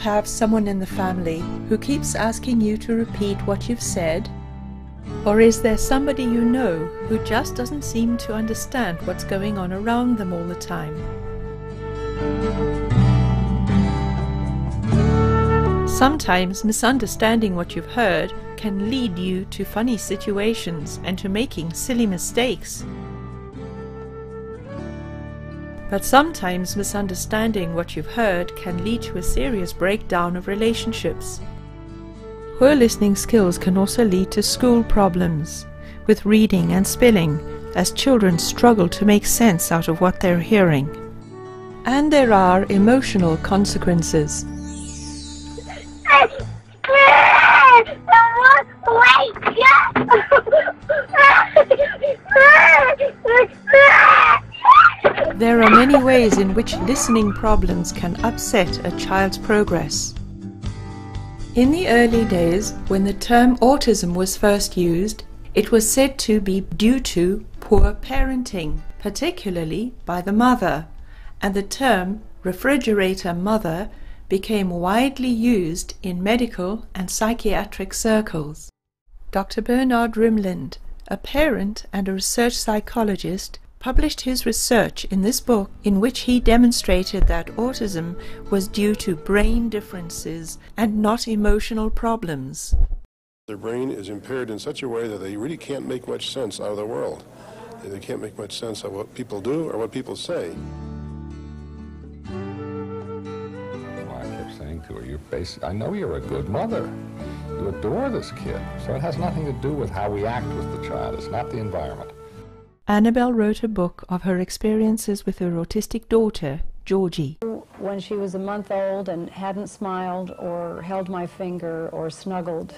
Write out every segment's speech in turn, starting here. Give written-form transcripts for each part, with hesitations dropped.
have someone in the family who keeps asking you to repeat what you've said? Or is there somebody you know who just doesn't seem to understand what's going on around them all the time? Sometimes misunderstanding what you've heard can lead you to funny situations and to making silly mistakes. But sometimes misunderstanding what you've heard can lead to a serious breakdown of relationships. Poor listening skills can also lead to school problems with reading and spelling, as children struggle to make sense out of what they're hearing. And there are emotional consequences. There are many ways in which listening problems can upset a child's progress. In the early days, when the term autism was first used, it was said to be due to poor parenting, particularly by the mother, and the term refrigerator mother became widely used in medical and psychiatric circles. Dr. Bernard Rimland, a parent and a research psychologist, published his research in this book, in which he demonstrated that autism was due to brain differences and not emotional problems. Their brain is impaired in such a way that they really can't make much sense out of the world. They can't make much sense of what people do or what people say. Well, I kept saying to her, I know you're a good mother. You adore this kid. So it has nothing to do with how we act with the child. It's not the environment. Annabelle wrote a book of her experiences with her autistic daughter, Georgie. When she was a month old and hadn't smiled or held my finger or snuggled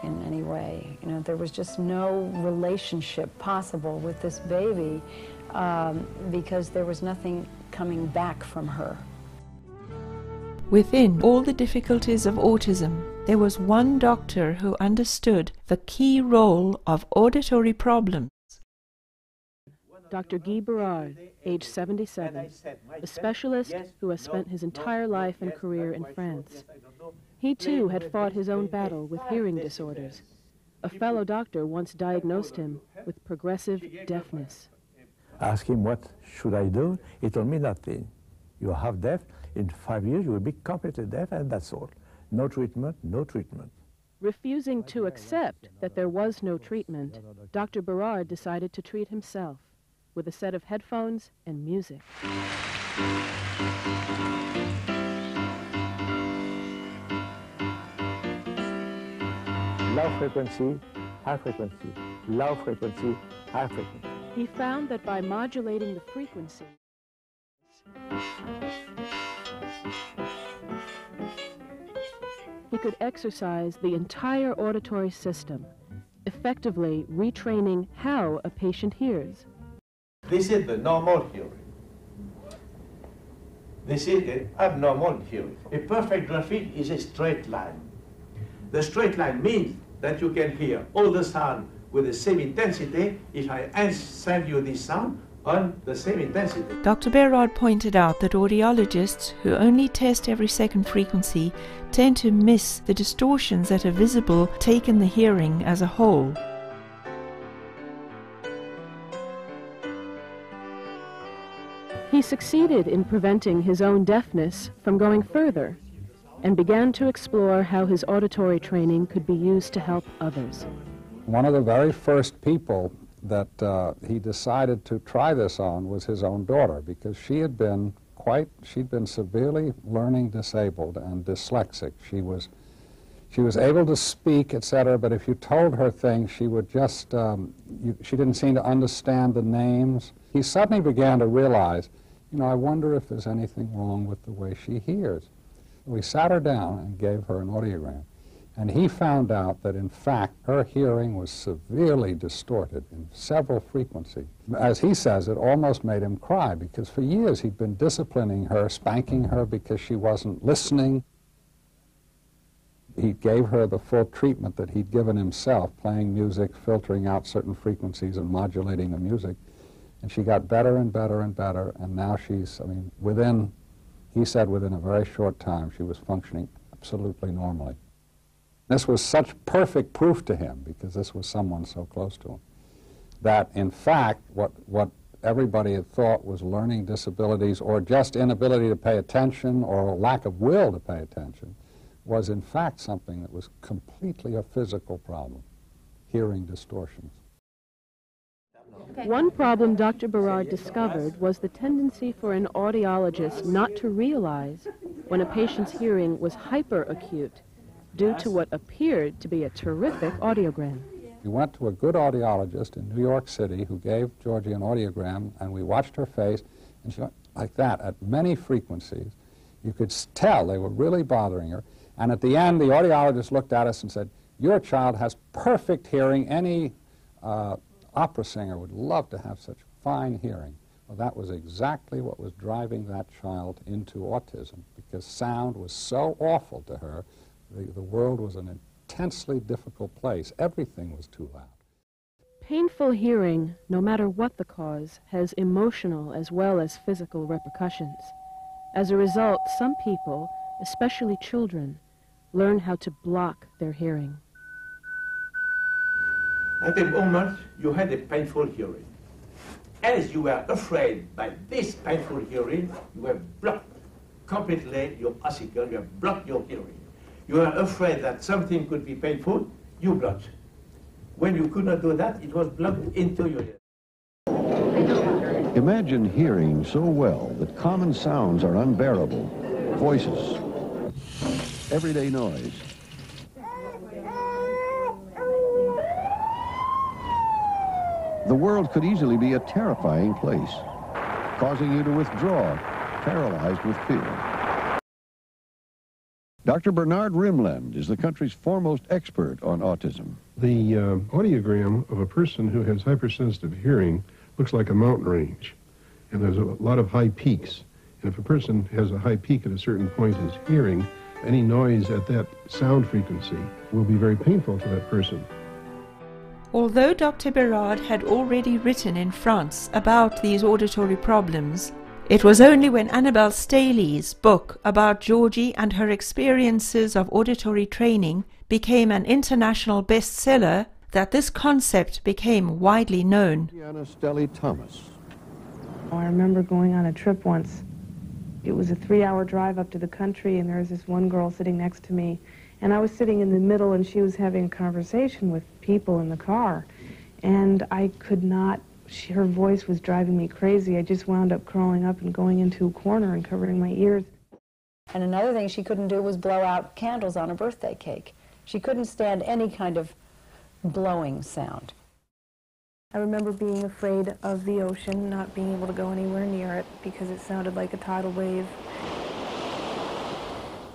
in any way, there was just no relationship possible with this baby because there was nothing coming back from her. Within all the difficulties of autism, there was one doctor who understood the key role of auditory problems. Dr. Guy Berard, age 77, a specialist who has spent his entire life and career in France. He too had fought his own battle with hearing disorders. A fellow doctor once diagnosed him with progressive deafness. I asked him, what should I do? He told me nothing. You are half deaf. In 5 years, you will be completely deaf, and that's all. No treatment, no treatment. Refusing to accept that there was no treatment, Dr. Berard decided to treat himself with a set of headphones and music. Low frequency, high frequency, low frequency, high frequency. He found that by modulating the frequency, he could exercise the entire auditory system, effectively retraining how a patient hears. This is the normal hearing. This is an abnormal hearing. A perfect graphic is a straight line. The straight line means that you can hear all the sound with the same intensity if I send you this sound on the same intensity. Dr. Berard pointed out that audiologists who only test every second frequency tend to miss the distortions that are visible taken the hearing as a whole. He succeeded in preventing his own deafness from going further and began to explore how his auditory training could be used to help others. One of the very first people that he decided to try this on was his own daughter, because she'd been severely learning disabled and dyslexic. She was able to speak, etc., but if you told her things, she would just, she didn't seem to understand the names. He suddenly began to realize, I wonder if there's anything wrong with the way she hears. We sat her down and gave her an audiogram, and he found out that, in fact, her hearing was severely distorted in several frequencies. As he says, it almost made him cry, because for years he'd been disciplining her, spanking her because she wasn't listening. He gave her the full treatment that he'd given himself, playing music, filtering out certain frequencies and modulating the music. And she got better and better and better, and now she's, within he said within a very short time she was functioning absolutely normally. This was such perfect proof to him, because this was someone so close to him, that in fact what everybody had thought was learning disabilities or just inability to pay attention or a lack of will to pay attention was in fact something that was completely a physical problem, hearing distortions. One problem Dr. Berard discovered was the tendency for an audiologist not to realize when a patient's hearing was hyperacute due to what appeared to be a terrific audiogram. We went to a good audiologist in New York City who gave Georgie an audiogram, and we watched her face, and she went like that at many frequencies. You could tell they were really bothering her. And at the end, the audiologist looked at us and said, "Your child has perfect hearing. Any opera singer would love to have such fine hearing." Well, that was exactly what was driving that child into autism, because sound was so awful to her. The world was an intensely difficult place. Everything was too loud. Painful hearing, no matter what the cause, has emotional as well as physical repercussions. As a result, some people, especially children, learn how to block their hearing. At the moment you had a painful hearing. As you were afraid by this painful hearing, you have blocked completely your ossicle, you have blocked your hearing. You are afraid that something could be painful, you blocked. When you could not do that, it was blocked into your ear. Imagine hearing so well that common sounds are unbearable. Voices, everyday noise. The world could easily be a terrifying place, causing you to withdraw, paralyzed with fear. Dr. Bernard Rimland is the country's foremost expert on autism. The audiogram of a person who has hypersensitive hearing looks like a mountain range, and there's a lot of high peaks. And if a person has a high peak at a certain point in his hearing, any noise at that sound frequency will be very painful to that person. Although Dr. Berard had already written in France about these auditory problems, it was only when Annabel Stehli's book about Georgie and her experiences of auditory training became an international bestseller that this concept became widely known. Stehli Thomas. I remember going on a trip once. It was a 3-hour drive up to the country, and there was this one girl sitting next to me, and I was sitting in the middle, and she was having a conversation with people in the car, and I could not. Her voice was driving me crazy. I just wound up crawling up and going into a corner and covering my ears. And another thing she couldn't do was blow out candles on a birthday cake. She couldn't stand any kind of blowing sound. I remember being afraid of the ocean, not being able to go anywhere near it because it sounded like a tidal wave.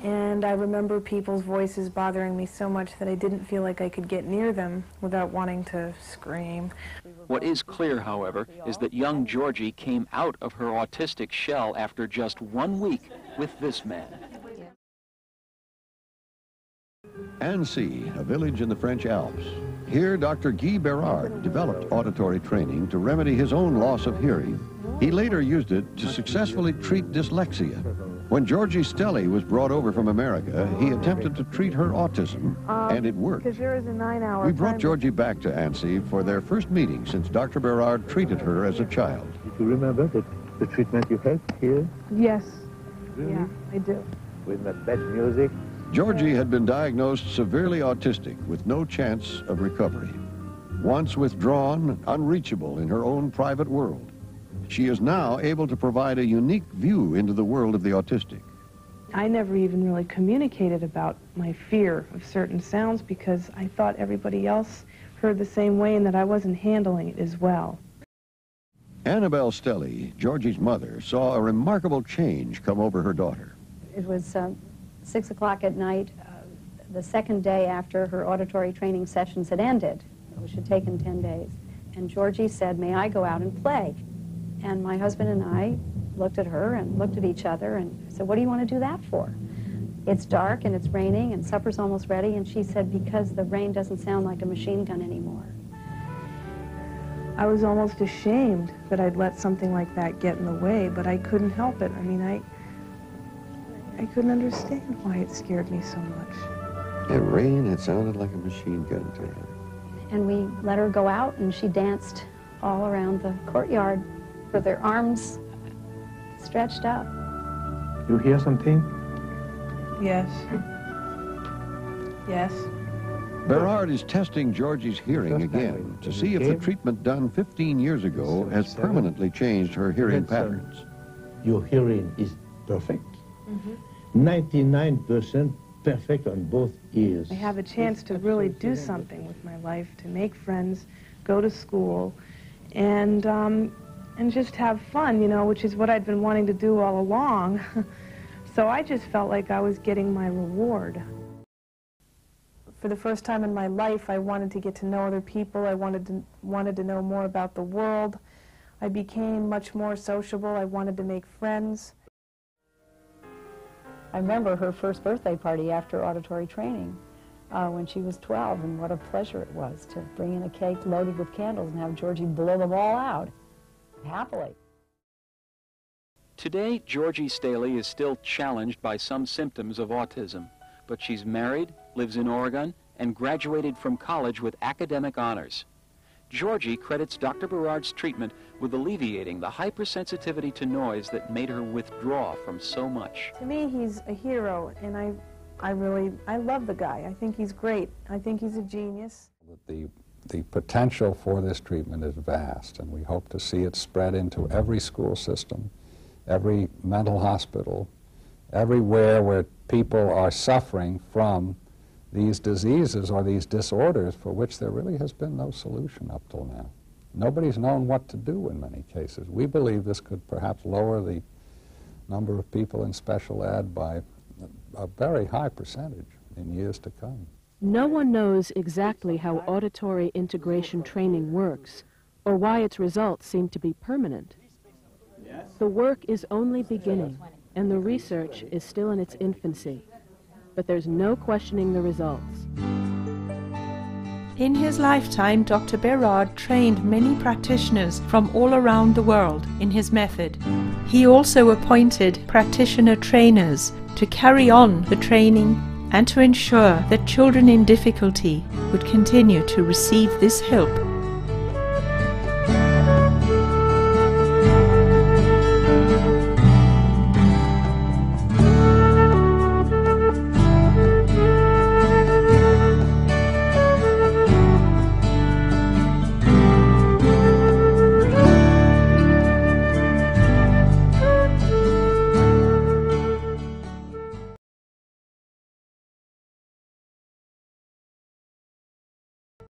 And I remember people's voices bothering me so much that I didn't feel like I could get near them without wanting to scream. What is clear, however, is that young Georgie came out of her autistic shell after just 1 week with this man. Annecy, a village in the French Alps. Here, Dr. Guy Berard developed auditory training to remedy his own loss of hearing. He later used it to successfully treat dyslexia. When Georgie Stehli was brought over from America, he attempted to treat her autism, and it worked. There is a 9-hour We brought Georgie back to Annecy for their first meeting since Dr. Berard treated her as a child. Do you remember the treatment you had here? Yes. Really? Yeah, I do. With that bad music? Georgie had been diagnosed severely autistic with no chance of recovery. Once withdrawn, unreachable in her own private world, she is now able to provide a unique view into the world of the autistic. I never even really communicated about my fear of certain sounds because I thought everybody else heard the same way and that I wasn't handling it as well. Annabel Stehli, Georgie's mother, saw a remarkable change come over her daughter. It was 6 o'clock at night, the second day after her auditory training sessions had ended, which had taken 10 days. And Georgie said, "May I go out and play?" And my husband and I looked at her and looked at each other and said, "What do you want to do that for? It's dark and it's raining and supper's almost ready." And she said, "Because the rain doesn't sound like a machine gun anymore." I was almost ashamed that I'd let something like that get in the way, but I couldn't help it. I mean, I couldn't understand why it scared me so much. And rain had sounded like a machine gun to her. And we let her go out, and she danced all around the courtyard with her arms stretched up. You hear something? Yes. Yes. Berard is testing Georgie's hearing again to see if the treatment done 15 years ago has permanently changed her hearing patterns. Your hearing is perfect. 99% perfect on both ears. I have a chance to really do something with my life, to make friends, go to school, and just have fun, you know, which is what I'd been wanting to do all along. So I just felt like I was getting my reward. For the first time in my life, I wanted to get to know other people. I wanted to know more about the world. I became much more sociable. I wanted to make friends. I remember her first birthday party after auditory training when she was 12, and what a pleasure it was to bring in a cake loaded with candles and have Georgie blow them all out, happily. Today, Georgie Stehli is still challenged by some symptoms of autism, but she's married, lives in Oregon, and graduated from college with academic honors. Georgie credits Dr. Berard's treatment with alleviating the hypersensitivity to noise that made her withdraw from so much. To me, he's a hero, and I love the guy. I think he's great. I think he's a genius. The potential for this treatment is vast, and we hope to see it spread into every school system, every mental hospital, everywhere where people are suffering from these diseases or these disorders for which there really has been no solution up till now. Nobody's known what to do in many cases. We believe this could perhaps lower the number of people in special ed by a very high percentage in years to come. No one knows exactly how auditory integration training works or why its results seem to be permanent. The work is only beginning, and the research is still in its infancy. But there's no questioning the results. In his lifetime, Dr. Berard trained many practitioners from all around the world in his method. He also appointed practitioner trainers to carry on the training and to ensure that children in difficulty would continue to receive this help